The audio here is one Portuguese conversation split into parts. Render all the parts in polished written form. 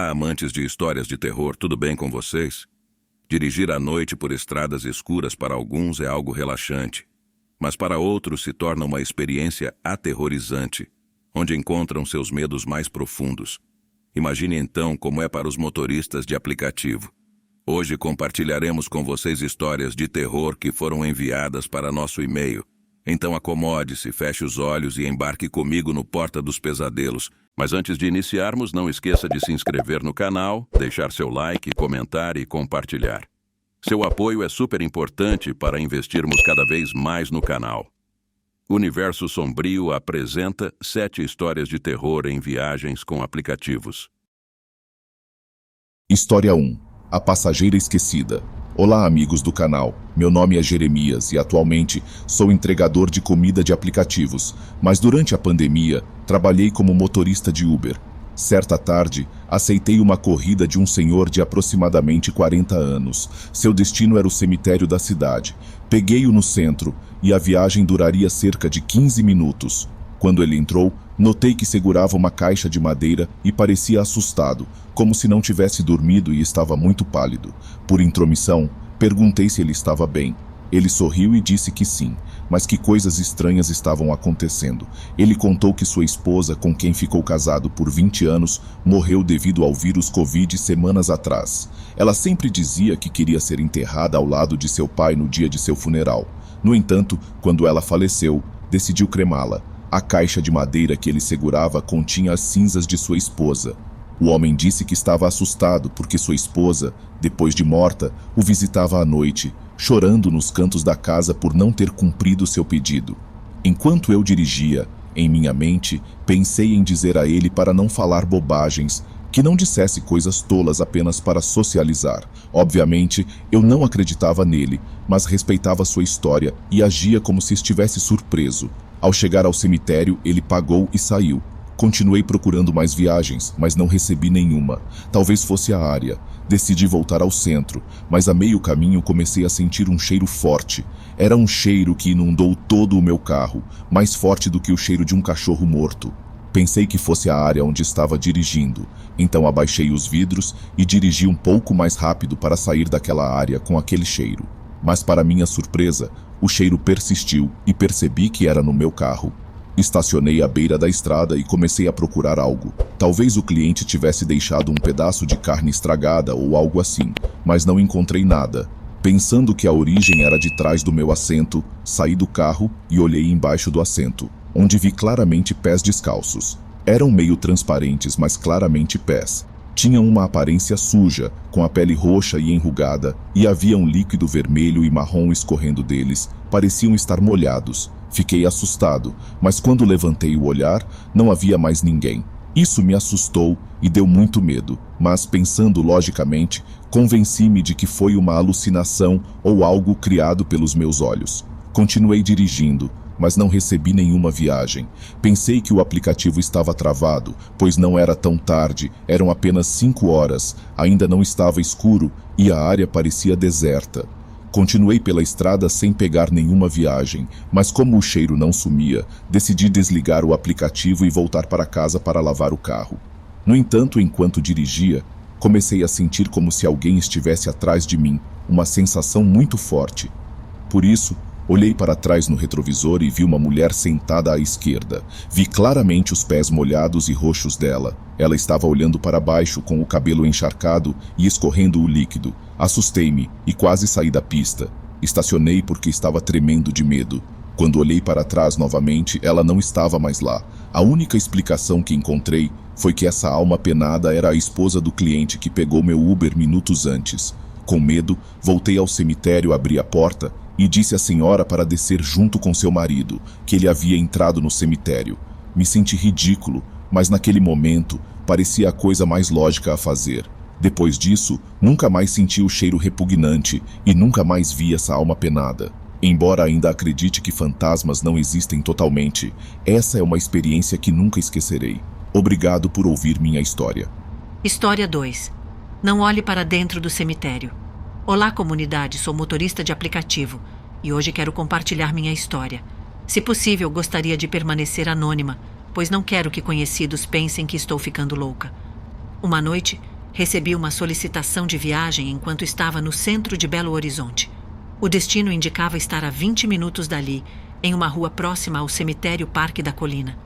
Olá, amantes de histórias de terror, tudo bem com vocês? Dirigir à noite por estradas escuras para alguns é algo relaxante, mas para outros se torna uma experiência aterrorizante, onde encontram seus medos mais profundos. Imagine então como é para os motoristas de aplicativo. Hoje compartilharemos com vocês histórias de terror que foram enviadas para nosso e-mail. Então acomode-se, feche os olhos e embarque comigo no Porta dos Pesadelos. Mas antes de iniciarmos, não esqueça de se inscrever no canal, deixar seu like, comentar e compartilhar. Seu apoio é super importante para investirmos cada vez mais no canal. Universo Sombrio apresenta 7 histórias de terror em viagens com aplicativos. História 1. A Passageira Esquecida. Olá, amigos do canal. Meu nome é Jeremias e atualmente sou entregador de comida de aplicativos, mas durante a pandemia trabalhei como motorista de Uber. Certa tarde, aceitei uma corrida de um senhor de aproximadamente 40 anos. Seu destino era o cemitério da cidade. Peguei-o no centro e a viagem duraria cerca de 15 minutos. Quando ele entrou, notei que segurava uma caixa de madeira e parecia assustado, como se não tivesse dormido e estava muito pálido. Por intromissão, perguntei se ele estava bem. Ele sorriu e disse que sim, mas que coisas estranhas estavam acontecendo. Ele contou que sua esposa, com quem ficou casado por 20 anos, morreu devido ao vírus Covid semanas atrás. Ela sempre dizia que queria ser enterrada ao lado de seu pai no dia de seu funeral. No entanto, quando ela faleceu, decidiu cremá-la. A caixa de madeira que ele segurava continha as cinzas de sua esposa. O homem disse que estava assustado porque sua esposa, depois de morta, o visitava à noite, chorando nos cantos da casa por não ter cumprido seu pedido. Enquanto eu dirigia, em minha mente, pensei em dizer a ele para não falar bobagens, que não dissesse coisas tolas apenas para socializar. Obviamente, eu não acreditava nele, mas respeitava sua história e agia como se estivesse surpreso. Ao chegar ao cemitério, ele pagou e saiu. Continuei procurando mais viagens, mas não recebi nenhuma. Talvez fosse a área. Decidi voltar ao centro, mas a meio caminho comecei a sentir um cheiro forte. Era um cheiro que inundou todo o meu carro, mais forte do que o cheiro de um cachorro morto. Pensei que fosse a área onde estava dirigindo, então abaixei os vidros e dirigi um pouco mais rápido para sair daquela área com aquele cheiro. Mas para minha surpresa, o cheiro persistiu e percebi que era no meu carro. Estacionei à beira da estrada e comecei a procurar algo. Talvez o cliente tivesse deixado um pedaço de carne estragada ou algo assim, mas não encontrei nada. Pensando que a origem era de trás do meu assento, saí do carro e olhei embaixo do assento, onde vi claramente pés descalços. Eram meio transparentes, mas claramente pés. Tinham uma aparência suja, com a pele roxa e enrugada, e havia um líquido vermelho e marrom escorrendo deles. Pareciam estar molhados. Fiquei assustado, mas quando levantei o olhar, não havia mais ninguém. Isso me assustou e deu muito medo, mas pensando logicamente, convenci-me de que foi uma alucinação ou algo criado pelos meus olhos. Continuei dirigindo, mas não recebi nenhuma viagem. Pensei que o aplicativo estava travado, pois não era tão tarde, eram apenas 5 horas, ainda não estava escuro e a área parecia deserta. Continuei pela estrada sem pegar nenhuma viagem, mas como o cheiro não sumia, decidi desligar o aplicativo e voltar para casa para lavar o carro. No entanto, enquanto dirigia, comecei a sentir como se alguém estivesse atrás de mim, uma sensação muito forte. Por isso, olhei para trás no retrovisor e vi uma mulher sentada à esquerda. Vi claramente os pés molhados e roxos dela. Ela estava olhando para baixo com o cabelo encharcado e escorrendo o líquido. Assustei-me e quase saí da pista. Estacionei porque estava tremendo de medo. Quando olhei para trás novamente, ela não estava mais lá. A única explicação que encontrei foi que essa alma penada era a esposa do cliente que pegou meu Uber minutos antes. Com medo, voltei ao cemitério, abri a porta e disse à senhora para descer junto com seu marido, que ele havia entrado no cemitério. Me senti ridículo, mas naquele momento parecia a coisa mais lógica a fazer. Depois disso, nunca mais senti o cheiro repugnante e nunca mais vi essa alma penada. Embora ainda acredite que fantasmas não existem totalmente, essa é uma experiência que nunca esquecerei. Obrigado por ouvir minha história. História 2. Não olhe para dentro do cemitério. Olá, comunidade, sou motorista de aplicativo e hoje quero compartilhar minha história. Se possível, gostaria de permanecer anônima, pois não quero que conhecidos pensem que estou ficando louca. Uma noite, Recebi uma solicitação de viagem enquanto estava no centro de Belo Horizonte. O destino indicava estar a 20 minutos dali, em uma rua próxima ao cemitério Parque da Colina.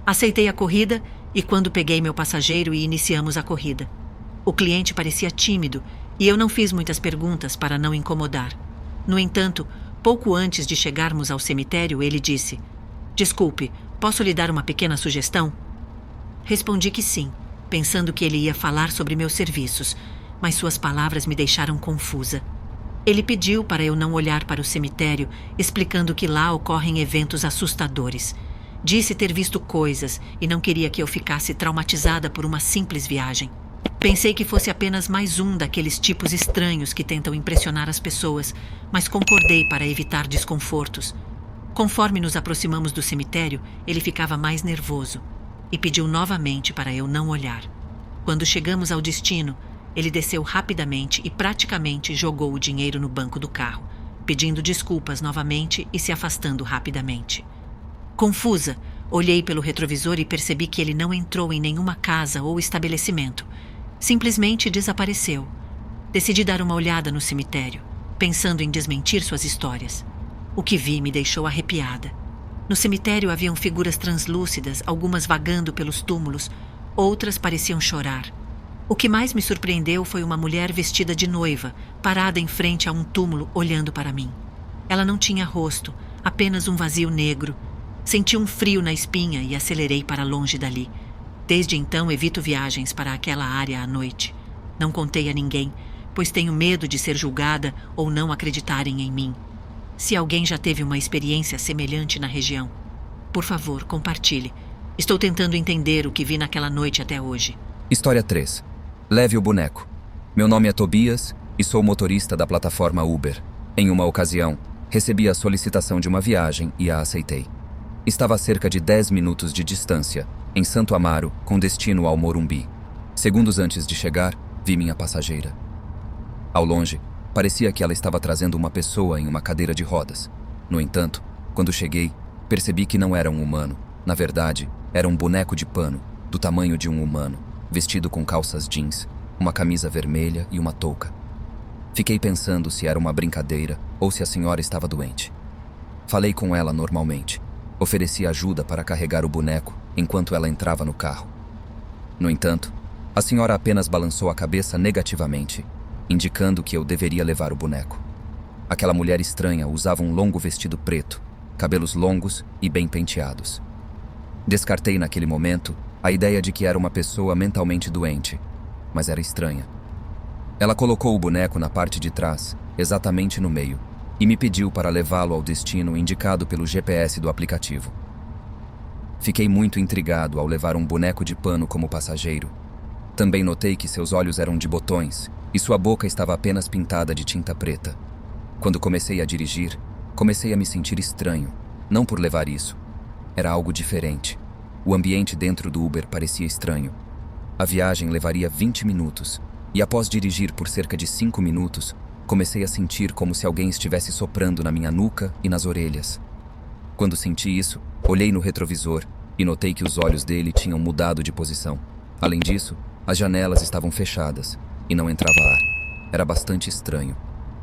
Aceitei a corrida e quando peguei meu passageiro e iniciamos a corrida. O cliente parecia tímido e eu não fiz muitas perguntas para não incomodar. No entanto, pouco antes de chegarmos ao cemitério, ele disse: "Desculpe, posso lhe dar uma pequena sugestão?" Respondi que sim, pensando que ele ia falar sobre meus serviços, mas suas palavras me deixaram confusa. Ele pediu para eu não olhar para o cemitério, explicando que lá ocorrem eventos assustadores. Disse ter visto coisas e não queria que eu ficasse traumatizada por uma simples viagem. Pensei que fosse apenas mais um daqueles tipos estranhos que tentam impressionar as pessoas, mas concordei para evitar desconfortos. Conforme nos aproximamos do cemitério, ele ficava mais nervoso e pediu novamente para eu não olhar. Quando chegamos ao destino, ele desceu rapidamente e praticamente jogou o dinheiro no banco do carro, pedindo desculpas novamente e se afastando rapidamente. Confusa, olhei pelo retrovisor e percebi que ele não entrou em nenhuma casa ou estabelecimento. Simplesmente desapareceu. Decidi dar uma olhada no cemitério, pensando em desmentir suas histórias. O que vi me deixou arrepiada. No cemitério haviam figuras translúcidas, algumas vagando pelos túmulos, outras pareciam chorar. O que mais me surpreendeu foi uma mulher vestida de noiva, parada em frente a um túmulo olhando para mim. Ela não tinha rosto, apenas um vazio negro. Senti um frio na espinha e acelerei para longe dali. Desde então evito viagens para aquela área à noite. Não contei a ninguém, pois tenho medo de ser julgada ou não acreditarem em mim. Se alguém já teve uma experiência semelhante na região, por favor, compartilhe. Estou tentando entender o que vi naquela noite até hoje. História 3. Leve o boneco. Meu nome é Tobias e sou motorista da plataforma Uber. Em uma ocasião, recebi a solicitação de uma viagem e a aceitei. Estava a cerca de 10 minutos de distância, em Santo Amaro, com destino ao Morumbi. Segundos antes de chegar, vi minha passageira. Ao longe, parecia que ela estava trazendo uma pessoa em uma cadeira de rodas. No entanto, quando cheguei, percebi que não era um humano. Na verdade, era um boneco de pano, do tamanho de um humano, vestido com calças jeans, uma camisa vermelha e uma touca. Fiquei pensando se era uma brincadeira ou se a senhora estava doente. Falei com ela normalmente. Ofereci ajuda para carregar o boneco enquanto ela entrava no carro. No entanto, a senhora apenas balançou a cabeça negativamente, indicando que eu deveria levar o boneco. Aquela mulher estranha usava um longo vestido preto, cabelos longos e bem penteados. Descartei naquele momento a ideia de que era uma pessoa mentalmente doente, mas era estranha. Ela colocou o boneco na parte de trás, exatamente no meio, e me pediu para levá-lo ao destino indicado pelo GPS do aplicativo. Fiquei muito intrigado ao levar um boneco de pano como passageiro. Também notei que seus olhos eram de botões e sua boca estava apenas pintada de tinta preta. Quando comecei a dirigir, comecei a me sentir estranho, não por levar isso. Era algo diferente. O ambiente dentro do Uber parecia estranho. A viagem levaria 20 minutos, e após dirigir por cerca de 5 minutos, comecei a sentir como se alguém estivesse soprando na minha nuca e nas orelhas. Quando senti isso, olhei no retrovisor e notei que os olhos dele tinham mudado de posição. Além disso, as janelas estavam fechadas e não entrava ar. Era bastante estranho.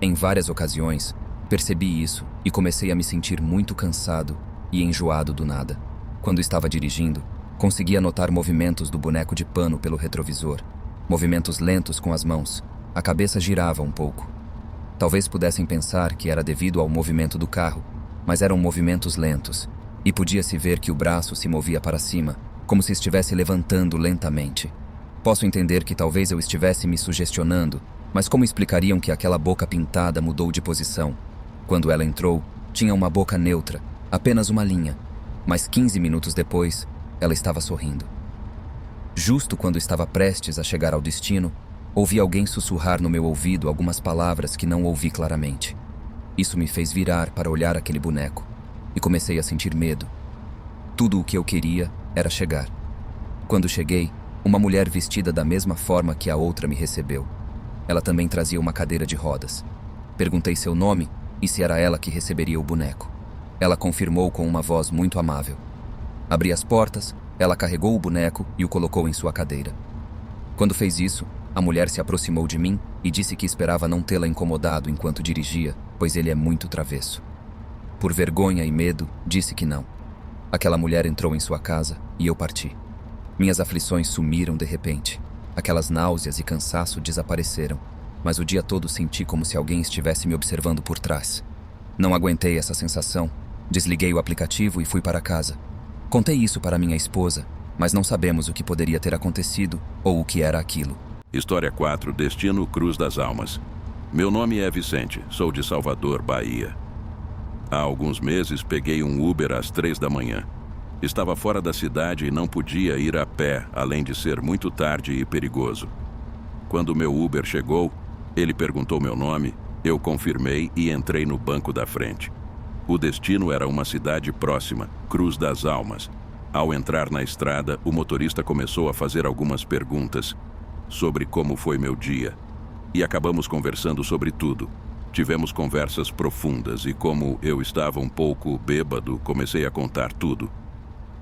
Em várias ocasiões, percebi isso e comecei a me sentir muito cansado e enjoado do nada. Quando estava dirigindo, conseguia notar movimentos do boneco de pano pelo retrovisor. Movimentos lentos com as mãos. A cabeça girava um pouco. Talvez pudessem pensar que era devido ao movimento do carro, mas eram movimentos lentos, e podia-se ver que o braço se movia para cima, como se estivesse levantando lentamente. Posso entender que talvez eu estivesse me sugestionando, mas como explicariam que aquela boca pintada mudou de posição? Quando ela entrou, tinha uma boca neutra, apenas uma linha, mas 15 minutos depois, ela estava sorrindo. Justo quando estava prestes a chegar ao destino, ouvi alguém sussurrar no meu ouvido algumas palavras que não ouvi claramente. Isso me fez virar para olhar aquele boneco, e comecei a sentir medo. Tudo o que eu queria era chegar. Quando cheguei, uma mulher vestida da mesma forma que a outra me recebeu. Ela também trazia uma cadeira de rodas. Perguntei seu nome e se era ela que receberia o boneco. Ela confirmou com uma voz muito amável. Abri as portas, ela carregou o boneco e o colocou em sua cadeira. Quando fez isso, A mulher se aproximou de mim e disse que esperava não tê-la incomodado enquanto dirigia, pois ele é muito travesso. Por vergonha e medo, disse que não. Aquela mulher entrou em sua casa e eu parti. Minhas aflições sumiram de repente. Aquelas náuseas e cansaço desapareceram, mas o dia todo senti como se alguém estivesse me observando por trás. Não aguentei essa sensação, desliguei o aplicativo e fui para casa. Contei isso para minha esposa, mas não sabemos o que poderia ter acontecido ou o que era aquilo. História 4, Destino Cruz das Almas. Meu nome é Vicente, sou de Salvador, Bahia. Há alguns meses peguei um Uber às 3 da manhã. Estava fora da cidade e não podia ir a pé, além de ser muito tarde e perigoso. Quando meu Uber chegou, ele perguntou meu nome, eu confirmei e entrei no banco da frente. O destino era uma cidade próxima, Cruz das Almas. Ao entrar na estrada, o motorista começou a fazer algumas perguntas sobre como foi meu dia. E acabamos conversando sobre tudo. Tivemos conversas profundas e como eu estava um pouco bêbado, comecei a contar tudo.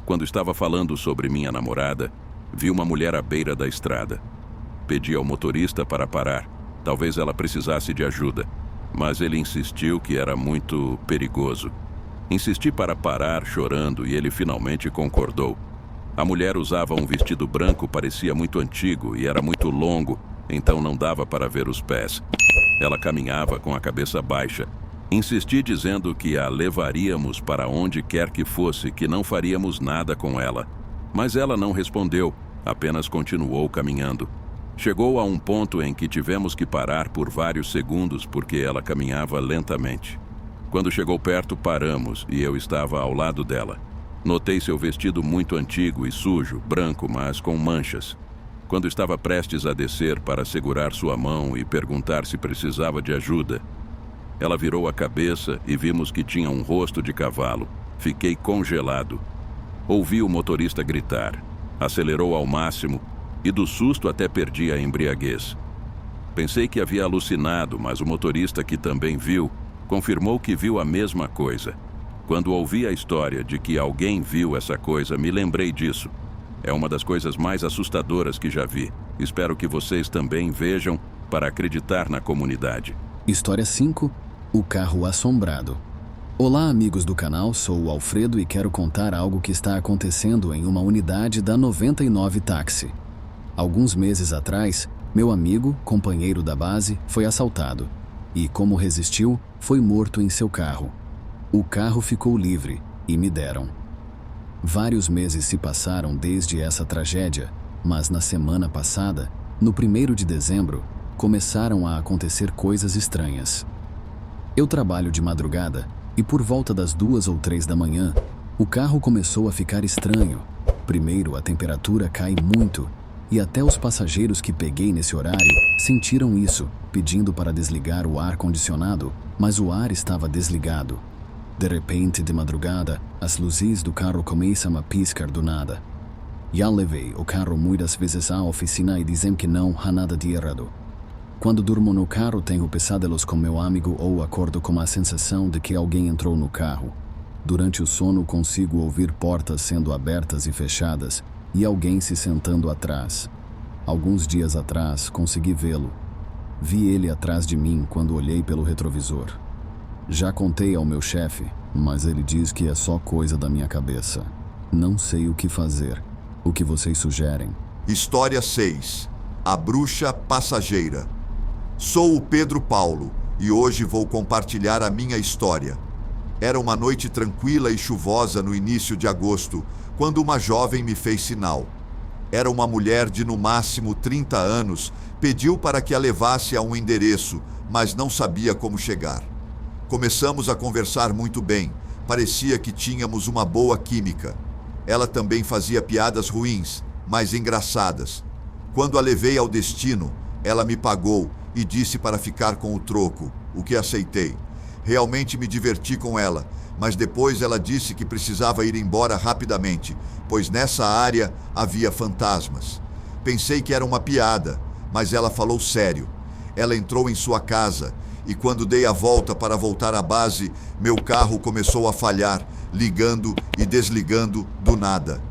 Quando estava falando sobre minha namorada, vi uma mulher à beira da estrada. Pedi ao motorista para parar. Talvez ela precisasse de ajuda, mas ele insistiu que era muito perigoso. Insisti para parar chorando e ele finalmente concordou. A mulher usava um vestido branco, parecia muito antigo e era muito longo, então não dava para ver os pés. Ela caminhava com a cabeça baixa. Insisti dizendo que a levaríamos para onde quer que fosse, que não faríamos nada com ela. Mas ela não respondeu, apenas continuou caminhando. Chegou a um ponto em que tivemos que parar por vários segundos porque ela caminhava lentamente. Quando chegou perto, paramos e eu estava ao lado dela. Notei seu vestido muito antigo e sujo, branco, mas com manchas. Quando estava prestes a descer para segurar sua mão e perguntar se precisava de ajuda, ela virou a cabeça e vimos que tinha um rosto de cavalo. Fiquei congelado. Ouvi o motorista gritar. Acelerou ao máximo e do susto até perdi a embriaguez. Pensei que havia alucinado, mas o motorista, que também viu, confirmou que viu a mesma coisa. Quando ouvi a história de que alguém viu essa coisa, me lembrei disso. É uma das coisas mais assustadoras que já vi. Espero que vocês também vejam para acreditar na comunidade. História 5. O carro assombrado. Olá, amigos do canal, sou o Alfredo e quero contar algo que está acontecendo em uma unidade da 99 Táxi. Alguns meses atrás, meu amigo, companheiro da base, foi assaltado. E, como resistiu, foi morto em seu carro. O carro ficou livre e me deram. Vários meses se passaram desde essa tragédia, mas na semana passada, no 1º de dezembro, começaram a acontecer coisas estranhas. Eu trabalho de madrugada e por volta das 2 ou 3 da manhã, o carro começou a ficar estranho. Primeiro, a temperatura cai muito e até os passageiros que peguei nesse horário sentiram isso, pedindo para desligar o ar-condicionado, mas o ar estava desligado. De repente, de madrugada, as luzes do carro começam a piscar do nada. Já levei o carro muitas vezes à oficina e dizem que não há nada de errado. Quando durmo no carro, tenho pesadelos com meu amigo ou acordo com a sensação de que alguém entrou no carro. Durante o sono, consigo ouvir portas sendo abertas e fechadas e alguém se sentando atrás. Alguns dias atrás, consegui vê-lo. Vi ele atrás de mim quando olhei pelo retrovisor. Já contei ao meu chefe, mas ele diz que é só coisa da minha cabeça. Não sei o que fazer. O que vocês sugerem? História 6. A Bruxa Passageira. Sou o Pedro Paulo e hoje vou compartilhar a minha história. Era uma noite tranquila e chuvosa no início de agosto, quando uma jovem me fez sinal. Era uma mulher de no máximo 30 anos, pediu para que a levasse a um endereço, mas não sabia como chegar. Começamos a conversar muito bem, parecia que tínhamos uma boa química. Ela também fazia piadas ruins, mas engraçadas. Quando a levei ao destino, ela me pagou e disse para ficar com o troco, o que aceitei. Realmente me diverti com ela, mas depois ela disse que precisava ir embora rapidamente, pois nessa área havia fantasmas. Pensei que era uma piada, mas ela falou sério. Ela entrou em sua casa e quando dei a volta para voltar à base, meu carro começou a falhar, ligando e desligando do nada.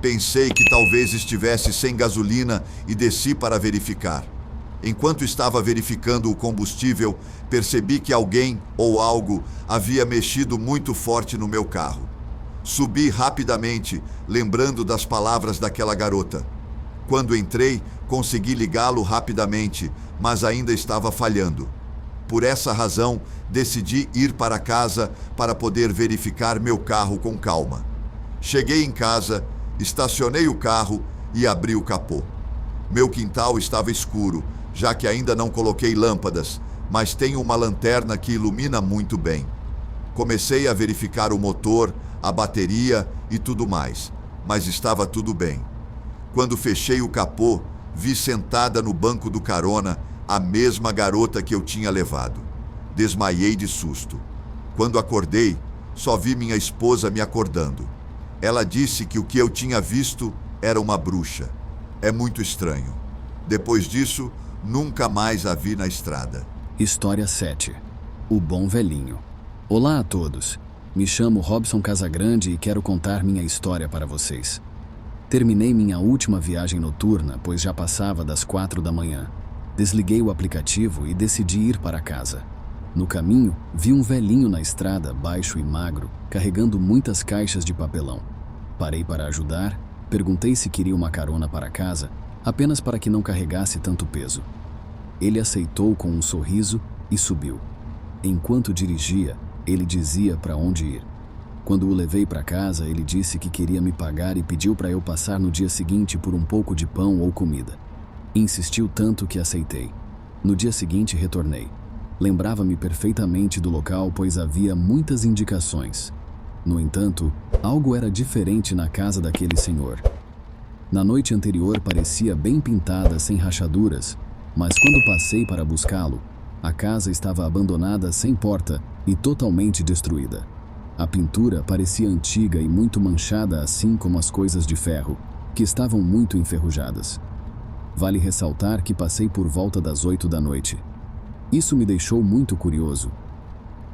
Pensei que talvez estivesse sem gasolina e desci para verificar. Enquanto estava verificando o combustível, percebi que alguém ou algo havia mexido muito forte no meu carro. Subi rapidamente, lembrando das palavras daquela garota. Quando entrei, consegui ligá-lo rapidamente, mas ainda estava falhando. Por essa razão, decidi ir para casa para poder verificar meu carro com calma. Cheguei em casa, estacionei o carro e abri o capô. Meu quintal estava escuro, já que ainda não coloquei lâmpadas, mas tenho uma lanterna que ilumina muito bem. Comecei a verificar o motor, a bateria e tudo mais, mas estava tudo bem. Quando fechei o capô, vi sentada no banco do carona a mesma garota que eu tinha levado. Desmaiei de susto. Quando acordei, só vi minha esposa me acordando. Ela disse que o que eu tinha visto era uma bruxa. É muito estranho. Depois disso, nunca mais a vi na estrada. História 7. O Bom Velhinho. Olá a todos. Me chamo Robson Casagrande e quero contar minha história para vocês. Terminei minha última viagem noturna, pois já passava das 4 da manhã. Desliguei o aplicativo e decidi ir para casa. No caminho, vi um velhinho na estrada, baixo e magro, carregando muitas caixas de papelão. Parei para ajudar, perguntei se queria uma carona para casa, apenas para que não carregasse tanto peso. Ele aceitou com um sorriso e subiu. Enquanto dirigia, ele dizia para onde ir. Quando o levei para casa, ele disse que queria me pagar e pediu para eu passar no dia seguinte por um pouco de pão ou comida. Insistiu tanto que aceitei. No dia seguinte, retornei. Lembrava-me perfeitamente do local, pois havia muitas indicações. No entanto, algo era diferente na casa daquele senhor. Na noite anterior parecia bem pintada, sem rachaduras, mas quando passei para buscá-lo, a casa estava abandonada, sem porta e totalmente destruída. A pintura parecia antiga e muito manchada, assim como as coisas de ferro, que estavam muito enferrujadas. Vale ressaltar que passei por volta das 8 da noite. Isso me deixou muito curioso.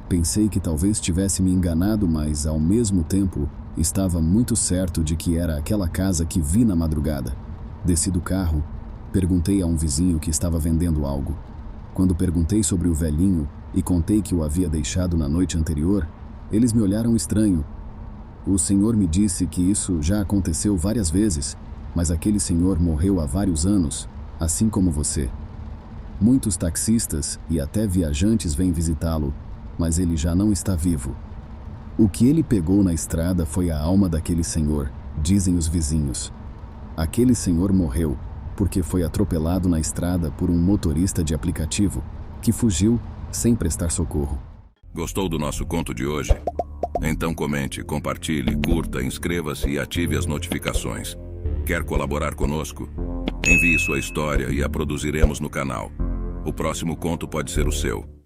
Pensei que talvez tivesse me enganado, mas, ao mesmo tempo, estava muito certo de que era aquela casa que vi na madrugada. Desci do carro, perguntei a um vizinho que estava vendendo algo. Quando perguntei sobre o velhinho e contei que o havia deixado na noite anterior, eles me olharam estranho. O senhor me disse que isso já aconteceu várias vezes, mas aquele senhor morreu há vários anos, assim como você. Muitos taxistas e até viajantes vêm visitá-lo, mas ele já não está vivo. O que ele pegou na estrada foi a alma daquele senhor, dizem os vizinhos. Aquele senhor morreu porque foi atropelado na estrada por um motorista de aplicativo que fugiu sem prestar socorro. Gostou do nosso conto de hoje? Então comente, compartilhe, curta, inscreva-se e ative as notificações. Quer colaborar conosco? Envie sua história e a produziremos no canal. O próximo conto pode ser o seu.